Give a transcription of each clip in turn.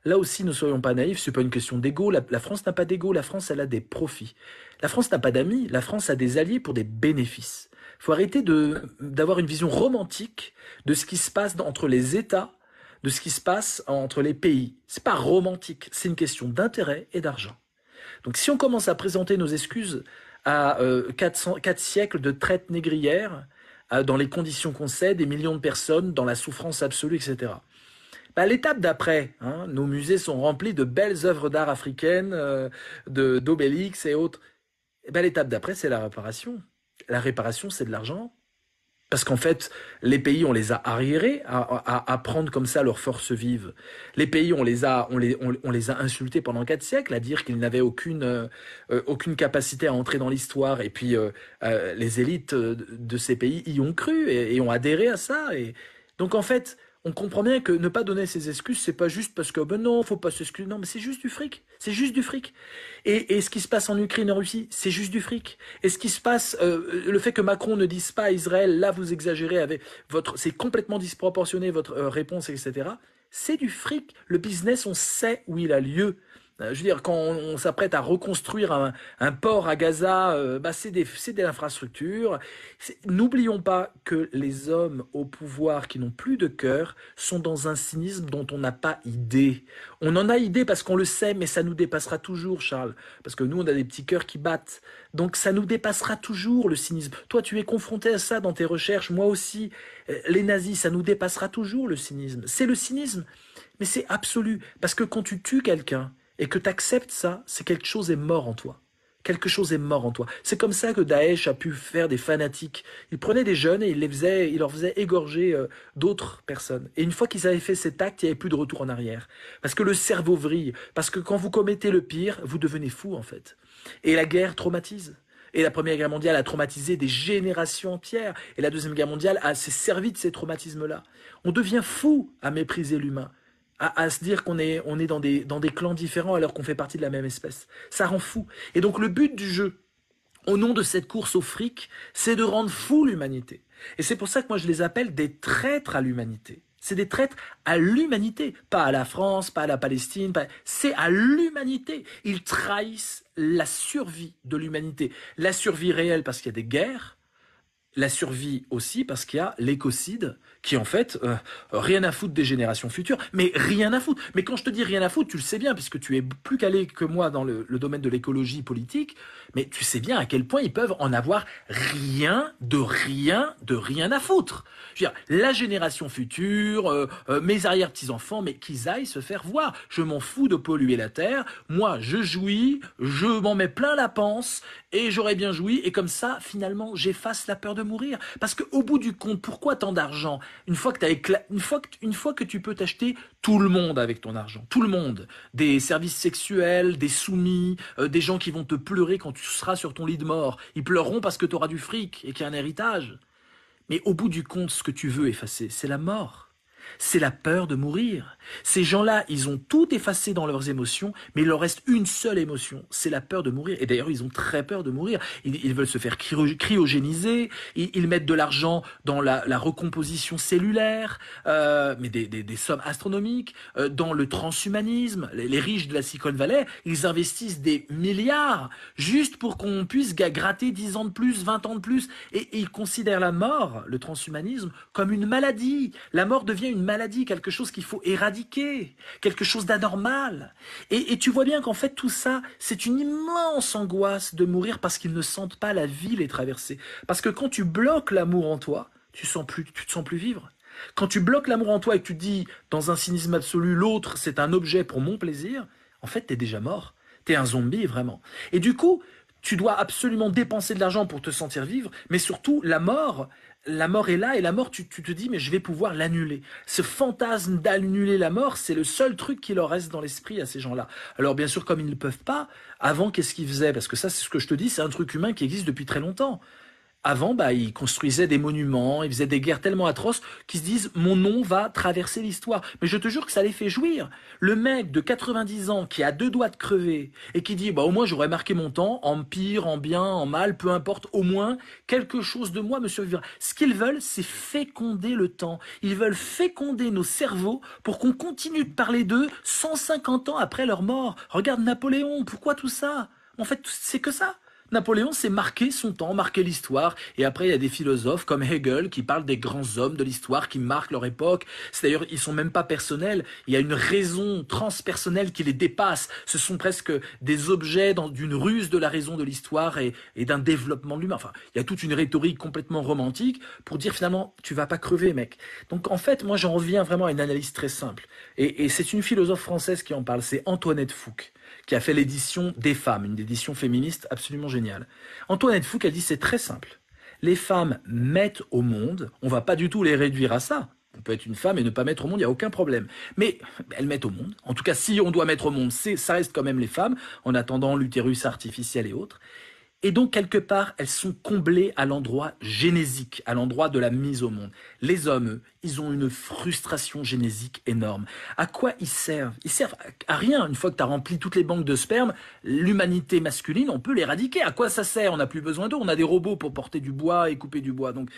là aussi, ne soyons pas naïfs, c'est pas une question d'ego. La France n'a pas d'ego, la France, elle a des profits. La France n'a pas d'amis, la France a des alliés pour des bénéfices. Il faut arrêter d'avoir une vision romantique de ce qui se passe entre les États, de ce qui se passe entre les pays. C'est pas romantique, c'est une question d'intérêt et d'argent. Donc si on commence à présenter nos excuses à 4 siècles de traite négrière, dans les conditions qu'on sait, des millions de personnes dans la souffrance absolue, etc. Bah, l'étape d'après, hein, nos musées sont remplis de belles œuvres d'art africaines, d'Obélix et autres. Et bah, l'étape d'après, c'est la réparation. La réparation, c'est de l'argent. Parce qu'en fait, les pays, on les a arriérés à prendre comme ça leurs forces vives. Les pays, on les a insultés pendant 4 siècles, à dire qu'ils n'avaient aucune capacité à entrer dans l'histoire. Et puis, les élites de ces pays y ont cru et ont adhéré à ça. Et donc, en fait, on comprend bien que ne pas donner ses excuses, c'est pas juste parce que, ben non, faut pas s'excuser. Non, mais c'est juste du fric. C'est juste du fric. Et ce qui se passe en Ukraine et en Russie, c'est juste du fric. Et ce qui se passe, le fait que Macron ne dise pas à Israël, là vous exagérez avec c'est complètement disproportionné votre réponse, etc. C'est du fric. Le business, on sait où il a lieu. Je veux dire, quand on s'apprête à reconstruire un port à Gaza, bah c'est de l'infrastructure. N'oublions pas que les hommes au pouvoir qui n'ont plus de cœur sont dans un cynisme dont on n'a pas idée. On en a idée parce qu'on le sait, mais ça nous dépassera toujours, Charles. Parce que nous, on a des petits cœurs qui battent. Donc ça nous dépassera toujours, le cynisme. Toi, tu es confronté à ça dans tes recherches, moi aussi. Les nazis, ça nous dépassera toujours, le cynisme. C'est le cynisme, mais c'est absolu. Parce que quand tu tues quelqu'un, et que tu acceptes ça, c'est quelque chose est mort en toi. Quelque chose est mort en toi. C'est comme ça que Daesh a pu faire des fanatiques. Il prenait des jeunes et il leur faisait égorger d'autres personnes. Et une fois qu'ils avaient fait cet acte, il n'y avait plus de retour en arrière. Parce que le cerveau vrille. Parce que quand vous commettez le pire, vous devenez fou en fait. Et la guerre traumatise. Et la Première Guerre mondiale a traumatisé des générations entières. Et la Deuxième Guerre mondiale s'est servi de ces traumatismes-là. On devient fou à mépriser l'humain. À se dire qu'on est dans des clans différents alors qu'on fait partie de la même espèce. Ça rend fou. Et donc le but du jeu, au nom de cette course au fric, c'est de rendre fou l'humanité. Et c'est pour ça que moi je les appelle des traîtres à l'humanité. C'est des traîtres à l'humanité, pas à la France, pas à la Palestine, c'est à l'humanité. Ils trahissent la survie de l'humanité. La survie réelle parce qu'il y a des guerres, la survie aussi parce qu'il y a l'écocide qui en fait rien à foutre des générations futures, mais rien à foutre. Mais quand je te dis rien à foutre, tu le sais bien puisque tu es plus calé que moi dans le domaine de l'écologie politique, mais tu sais bien à quel point ils peuvent en avoir rien à foutre. Je veux dire, la génération future, mes arrière-petits-enfants, mais qu'ils aillent se faire voir. Je m'en fous de polluer la terre. Moi, je jouis, je m'en mets plein la panse et j'aurais bien joui. Et comme ça, finalement, j'efface la peur de mourir. Parce qu'au bout du compte, pourquoi tant d'argent? Une fois que tu peux t'acheter tout le monde avec ton argent, tout le monde, des services sexuels, des soumis, des gens qui vont te pleurer quand tu seras sur ton lit de mort. Ils pleureront parce que tu auras du fric et qu'il y a un héritage. Mais au bout du compte, ce que tu veux effacer, c'est la mort. C'est la peur de mourir. Ces gens-là, ils ont tout effacé dans leurs émotions, mais il leur reste une seule émotion, c'est la peur de mourir. Et d'ailleurs, ils ont très peur de mourir. Ils veulent se faire cryogéniser, ils mettent de l'argent dans la recomposition cellulaire, mais des sommes astronomiques, dans le transhumanisme. Les riches de la Silicon Valley, ils investissent des milliards juste pour qu'on puisse gratter 10 ans de plus, 20 ans de plus. Et ils considèrent la mort, le transhumanisme, comme une maladie. La mort devient une maladie, quelque chose qu'il faut éradiquer, quelque chose d'anormal. Et tu vois bien qu'en fait tout ça, c'est une immense angoisse de mourir parce qu'ils ne sentent pas la vie les traverser. Parce que quand tu bloques l'amour en toi, tu te sens plus vivre. Quand tu bloques l'amour en toi et que tu te dis, dans un cynisme absolu, l'autre c'est un objet pour mon plaisir, en fait t'es déjà mort. T'es un zombie vraiment. Et du coup, tu dois absolument dépenser de l'argent pour te sentir vivre, mais surtout la mort est là et la mort, tu te dis mais je vais pouvoir l'annuler. Ce fantasme d'annuler la mort, c'est le seul truc qui leur reste dans l'esprit à ces gens-là. Alors bien sûr, comme ils ne peuvent pas, avant qu'est-ce qu'ils faisaient? Parce que ça, c'est ce que je te dis, c'est un truc humain qui existe depuis très longtemps. Avant, bah, ils construisaient des monuments, ils faisaient des guerres tellement atroces qu'ils se disent mon nom va traverser l'histoire. Mais je te jure que ça les fait jouir. Le mec de 90 ans qui a deux doigts de crever et qui dit bah au moins j'aurais marqué mon temps, en pire, en bien, en mal, peu importe, au moins quelque chose de moi me survivra. Ce qu'ils veulent, c'est féconder le temps. Ils veulent féconder nos cerveaux pour qu'on continue de parler d'eux 150 ans après leur mort. Regarde Napoléon, pourquoi tout ça? En fait, c'est que ça. Napoléon, c'est marquer son temps, marquer l'histoire. Et après, il y a des philosophes comme Hegel qui parlent des grands hommes de l'histoire qui marquent leur époque. C'est d'ailleurs, ils sont même pas personnels. Il y a une raison transpersonnelle qui les dépasse. Ce sont presque des objets d'une ruse de la raison de l'histoire et d'un développement de l'humain. Enfin, il y a toute une rhétorique complètement romantique pour dire finalement, tu vas pas crever, mec. Donc en fait, moi, j'en reviens vraiment à une analyse très simple. Et c'est une philosophe française qui en parle. C'est Antoinette Fouque, qui a fait l'édition des femmes, une édition féministe absolument géniale. Antoinette Fouque a dit c'est très simple. Les femmes mettent au monde, on va pas du tout les réduire à ça. On peut être une femme et ne pas mettre au monde, il n'y a aucun problème. Mais elles mettent au monde. En tout cas, si on doit mettre au monde, ça reste quand même les femmes, en attendant l'utérus artificiel et autres. Et donc, quelque part, elles sont comblées à l'endroit génésique, à l'endroit de la mise au monde. Les hommes, eux, ils ont une frustration génésique énorme. À quoi ils servent? Ils servent à rien. Une fois que tu as rempli toutes les banques de sperme, l'humanité masculine, on peut l'éradiquer. À quoi ça sert? On n'a plus besoin d'eux. On a des robots pour porter du bois et couper du bois. Donc,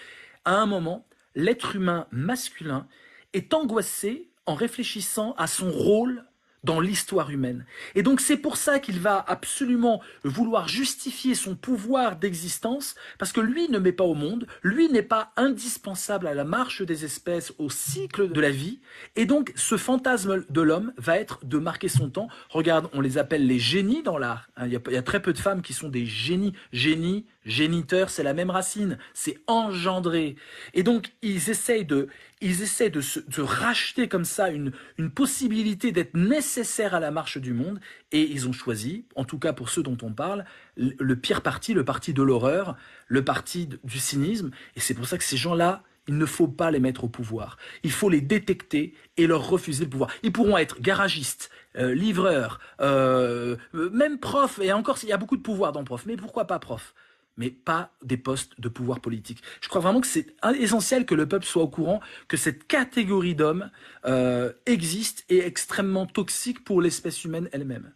à un moment, l'être humain masculin est angoissé en réfléchissant à son rôle dans l'histoire humaine. Et donc c'est pour ça qu'il va absolument vouloir justifier son pouvoir d'existence, parce que lui ne met pas au monde, lui n'est pas indispensable à la marche des espèces, au cycle de la vie, et donc ce fantasme de l'homme va être de marquer son temps. Regarde, on les appelle les génies dans l'art. Il y a très peu de femmes qui sont des génies. Génie, géniteur, c'est la même racine, c'est engendré. Et donc ils essaient de racheter comme ça une possibilité d'être nécessaire à la marche du monde, et ils ont choisi, en tout cas pour ceux dont on parle, le pire parti, le parti de l'horreur, le parti du cynisme, et c'est pour ça que ces gens-là, il ne faut pas les mettre au pouvoir. Il faut les détecter et leur refuser le pouvoir. Ils pourront être garagistes, livreurs, même profs, et encore, il y a beaucoup de pouvoir dans prof, mais pourquoi pas prof? Mais pas des postes de pouvoir politique. Je crois vraiment que c'est essentiel que le peuple soit au courant que cette catégorie d'hommes existe et est extrêmement toxique pour l'espèce humaine elle-même.